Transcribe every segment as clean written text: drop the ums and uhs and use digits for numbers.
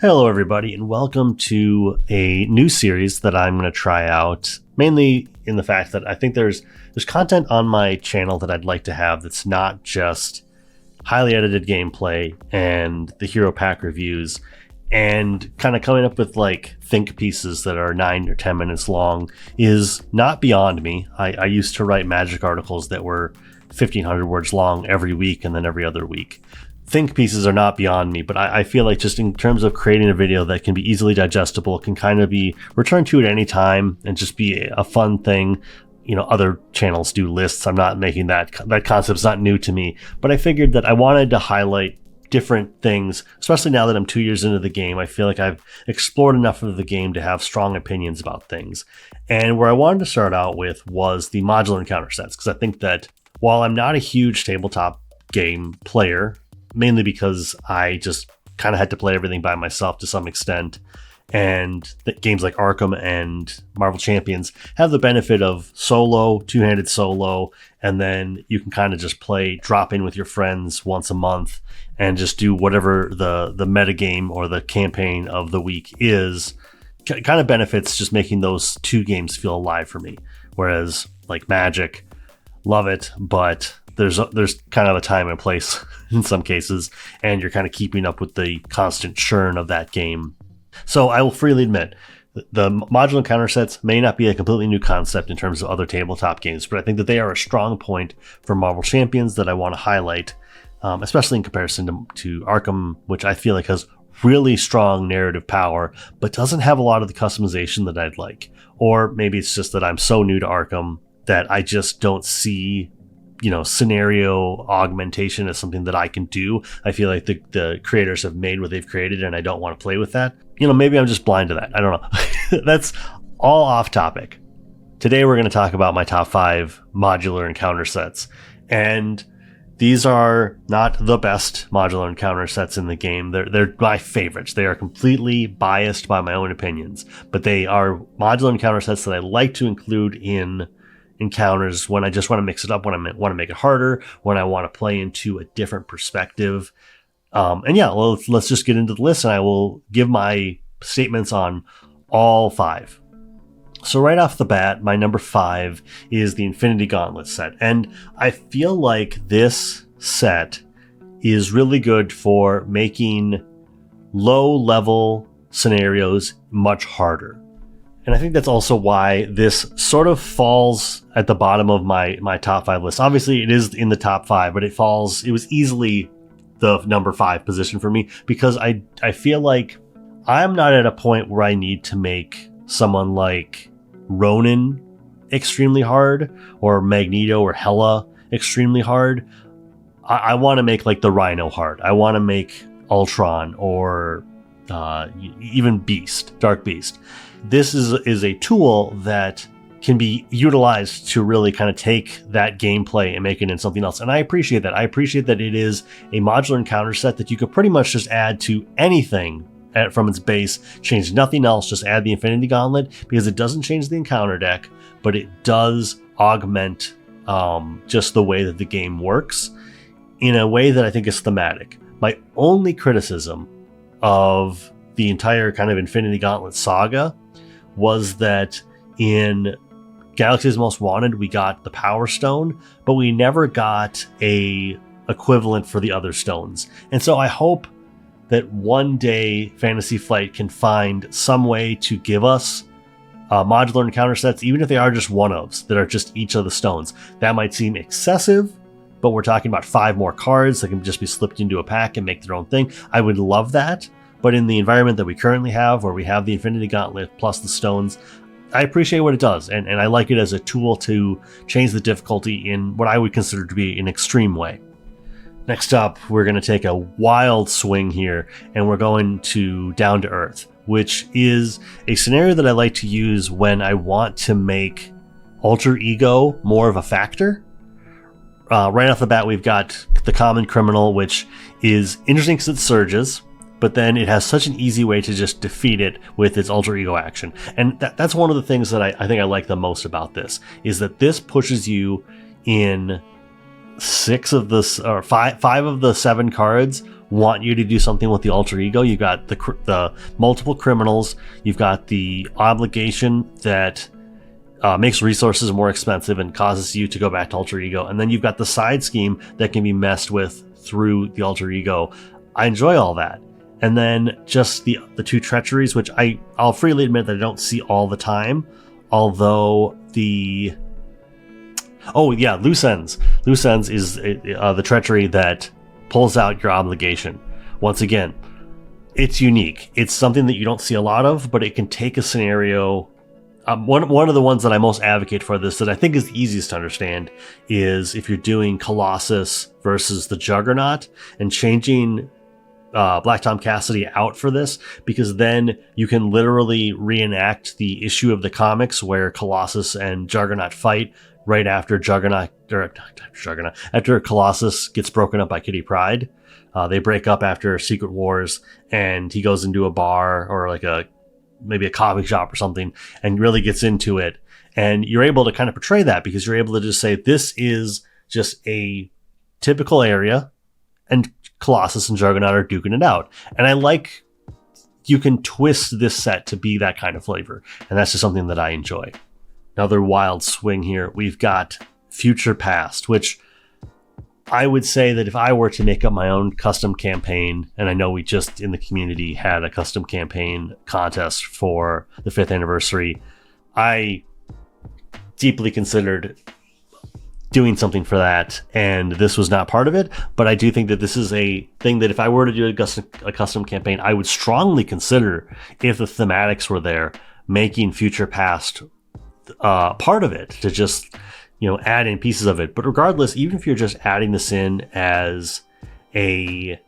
Hello, everybody, and welcome to a new series that I'm going to try out, mainly in the fact that I think there's content on my channel that I'd like to have that's not just highly edited gameplay and the hero pack reviews, and kind of coming up with like think pieces that are 9 or 10 minutes long is not beyond me. I used to write magic articles that were 1,500 words long every week and then every other week. Think pieces are not beyond me, but I feel like just in terms of creating a video that can be easily digestible, can kind of be returned to at any time and just be a fun thing. You know, other channels do lists. I'm not making that concept's not new to me, but I figured that I wanted to highlight different things, especially now that I'm 2 years into the game. I feel like I've explored enough of the game to have strong opinions about things. And where I wanted to start out with was the modular encounter sets, because I think that while I'm not a huge tabletop game player, mainly because I just kind of had to play everything by myself to some extent. And games like Arkham and Marvel Champions have the benefit of solo, two-handed solo, and then you can kind of just drop in with your friends once a month and just do whatever the meta game or the campaign of the week is. Kind of benefits just making those two games feel alive for me. Whereas like Magic, love it, but there's kind of a time and place in some cases, and you're kind of keeping up with the constant churn of that game. So I will freely admit, the modular encounter sets may not be a completely new concept in terms of other tabletop games, but I think that they are a strong point for Marvel Champions that I want to highlight, especially in comparison to Arkham, which I feel like has really strong narrative power, but doesn't have a lot of the customization that I'd like. Or maybe it's just that I'm so new to Arkham that I just don't see scenario augmentation is something that I can do. I feel like the creators have made what they've created and I don't want to play with that. Maybe I'm just blind to that. I don't know. That's all off topic. Today we're going to talk about my top 5 modular encounter sets. And these are not the best modular encounter sets in the game. They're my favorites. They are completely biased by my own opinions, but they are modular encounter sets that I like to include in encounters when I just want to mix it up, when I want to make it harder, when I want to play into a different perspective. Let's just get into the list and I will give my statements on all 5. So right off the bat, my number 5 is the Infinity Gauntlet set. And I feel like this set is really good for making low-level scenarios much harder. And I think that's also why this sort of falls at the bottom of my top 5 list. Obviously, it is in the top 5, but it was easily the number 5 position for me because I feel like I'm not at a point where I need to make someone like Ronin extremely hard or Magneto or Hela extremely hard. I want to make like the Rhino hard. I want to make Ultron or even Dark Beast. This is a tool that can be utilized to really kind of take that gameplay and make it into something else. And I appreciate that. I appreciate that it is a modular encounter set that you could pretty much just add to anything from its base, change nothing else, just add the Infinity Gauntlet, because it doesn't change the encounter deck, but it does augment just the way that the game works in a way that I think is thematic. My only criticism of the entire kind of Infinity Gauntlet saga was that in Galaxy's Most Wanted, we got the Power Stone, but we never got a equivalent for the other stones. And so I hope that one day Fantasy Flight can find some way to give us modular encounter sets, even if they are just one-ofs that are just each of the stones. That might seem excessive, but we're talking about 5 more cards that can just be slipped into a pack and make their own thing. I would love that. But in the environment that we currently have, where we have the Infinity Gauntlet plus the stones, I appreciate what it does. And I like it as a tool to change the difficulty in what I would consider to be an extreme way. Next up, we're going to take a wild swing here, and we're going to Down to Earth, which is a scenario that I like to use when I want to make alter ego more of a factor. Right off the bat, we've got the Common Criminal, which is interesting because it surges, but then it has such an easy way to just defeat it with its alter ego action. And that's one of the things that I think I like the most about this, is that this pushes you in 5 of the 7 cards want you to do something with the alter ego. You've got the multiple criminals. You've got the obligation that makes resources more expensive and causes you to go back to alter ego. And then you've got the side scheme that can be messed with through the alter ego. I enjoy all that. And then just the two treacheries, which I'll freely admit that I don't see all the time. Although loose ends. Loose ends is the treachery that pulls out your obligation. Once again, it's unique. It's something that you don't see a lot of, but it can take a scenario. One of the ones that I most advocate for this, that I think is the easiest to understand, is if you're doing Colossus versus the Juggernaut and changing Black Tom Cassidy out for this, because then you can literally reenact the issue of the comics where Colossus and Juggernaut fight right after after Colossus gets broken up by Kitty Pryde. They break up after Secret Wars, and he goes into a bar or like maybe a comic shop or something and really gets into it. And you're able to kind of portray that because you're able to just say, this is just a typical area, and Colossus and Juggernaut are duking it out. And I like, you can twist this set to be that kind of flavor. And that's just something that I enjoy. Another wild swing here. We've got Future Past, which I would say that if I were to make up my own custom campaign, and I know we just in the community had a custom campaign contest for the 5th anniversary, I deeply considered doing something for that, and this was not part of it. But I do think that this is a thing that if I were to do a custom campaign, I would strongly consider, if the thematics were there, making Future Past part of it, to just add in pieces of it. But regardless, even if you're just adding this in as a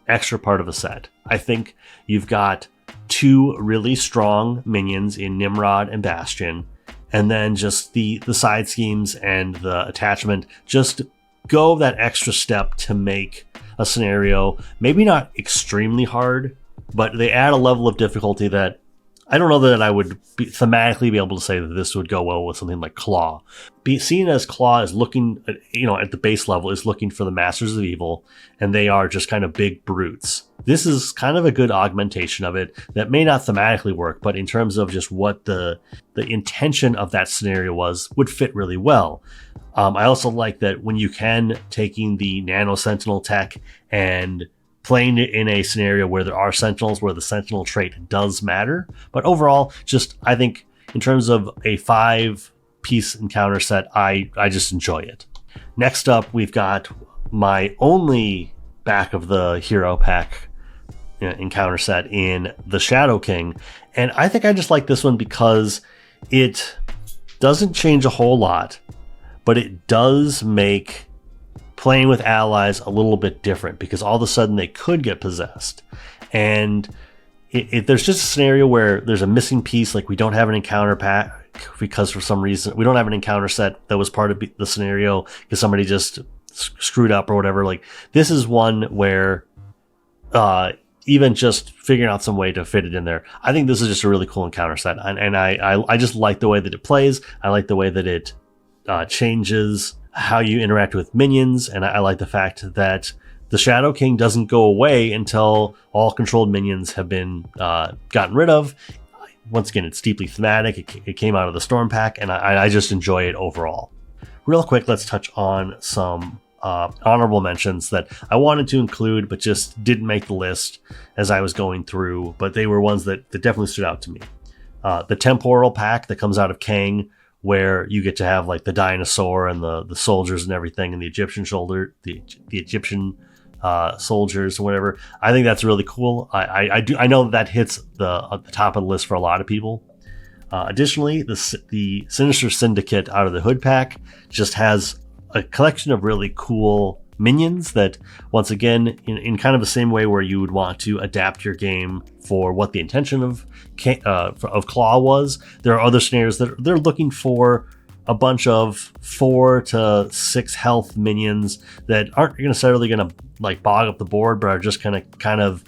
extra part of a set, I think you've got two really strong minions in Nimrod and Bastion. And then just the side schemes and the attachment just go that extra step to make a scenario maybe not extremely hard, but they add a level of difficulty that I don't know that I would thematically be able to say that this would go well with something like Claw. Seen as Claw is looking, at the base level, is looking for the Masters of Evil, and they are just kind of big brutes. This is kind of a good augmentation of it that may not thematically work, but in terms of just what the intention of that scenario would fit really well. I also like that when you can, taking the Nano Sentinel tech and playing it in a scenario where there are Sentinels, where the Sentinel trait does matter. But overall, I think in terms of a 5-piece encounter set, I just enjoy it. Next up, we've got my only back of the hero pack encounter set in the Shadow King. And I think I just like this one because it doesn't change a whole lot, but it does make playing with allies a little bit different, because all of a sudden they could get possessed. And if there's just a scenario where there's a missing piece, like we don't have an encounter pack because for some reason we don't have an encounter set that was part of the scenario because somebody just screwed up or whatever, like this is one where even just figuring out some way to fit it in there, I think this is just a really cool encounter set. And I just like the way that it plays. I like the way that it changes how you interact with minions, and I like the fact that the Shadow King doesn't go away until all controlled minions have been gotten rid of. Once again, it's deeply thematic. It came out of the Storm Pack, and I just enjoy it overall. Real quick, let's touch on some honorable mentions that I wanted to include but just didn't make the list as I was going through, but they were ones that definitely stood out to me. The Temporal Pack that comes out of Kang, where you get to have like the dinosaur and the soldiers and everything, and the Egyptian Egyptian soldiers or whatever. I think that's really cool. I know that hits the top of the list for a lot of people. Additionally, the Sinister Syndicate out of the Hood Pack just has a collection of really cool minions that, once again, in kind of the same way where you would want to adapt your game for what the intention of Claw was, there are other scenarios that they're looking for a bunch of 4 to 6 health minions that aren't necessarily going to like bog up the board, but are just going to kind of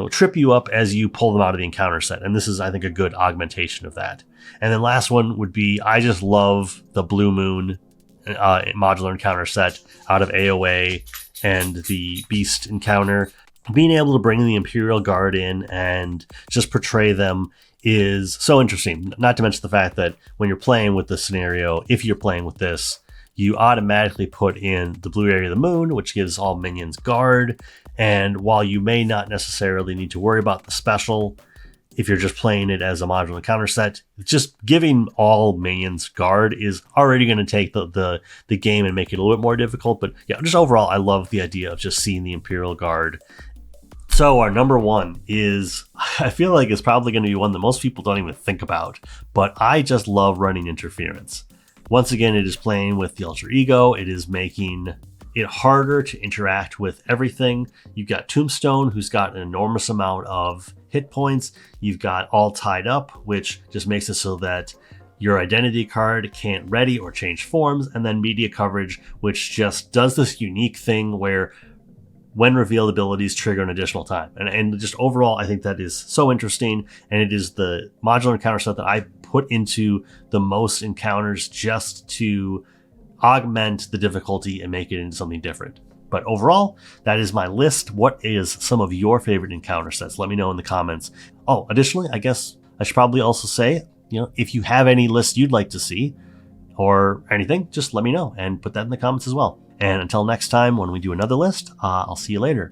trip you up as you pull them out of the encounter set. And this is, I think, a good augmentation of that. And then last one would be, I just love the Blue Moon modular encounter set out of AOA and the Beast encounter. Being able to bring the Imperial Guard in and just portray them is so interesting. Not to mention the fact that when you're playing with this scenario, if you're playing with this, you automatically put in the blue area of the moon, which gives all minions guard. And while you may not necessarily need to worry about the special, if you're just playing it as a modular encounter set, just giving all minions guard is already going to take the game and make it a little bit more difficult. But yeah, just overall, I love the idea of just seeing the Imperial Guard. So our number one is, I feel like it's probably going to be one that most people don't even think about, but I just love running interference. Once again, it is playing with the alter ego. It is making it harder to interact with everything. You've got Tombstone, who's got an enormous amount of hit points. You've got All Tied Up, which just makes it so that your identity card can't ready or change forms. And then Media Coverage, which just does this unique thing where when revealed abilities trigger an additional time. And just overall, I think that is so interesting. And it is the modular encounter set that I put into the most encounters just to augment the difficulty and make it into something different. But overall, that is my list. What is some of your favorite encounter sets? Let me know in the comments. Oh, additionally, I guess I should probably also say, if you have any lists you'd like to see or anything, just let me know and put that in the comments as well. And until next time, when we do another list, I'll see you later.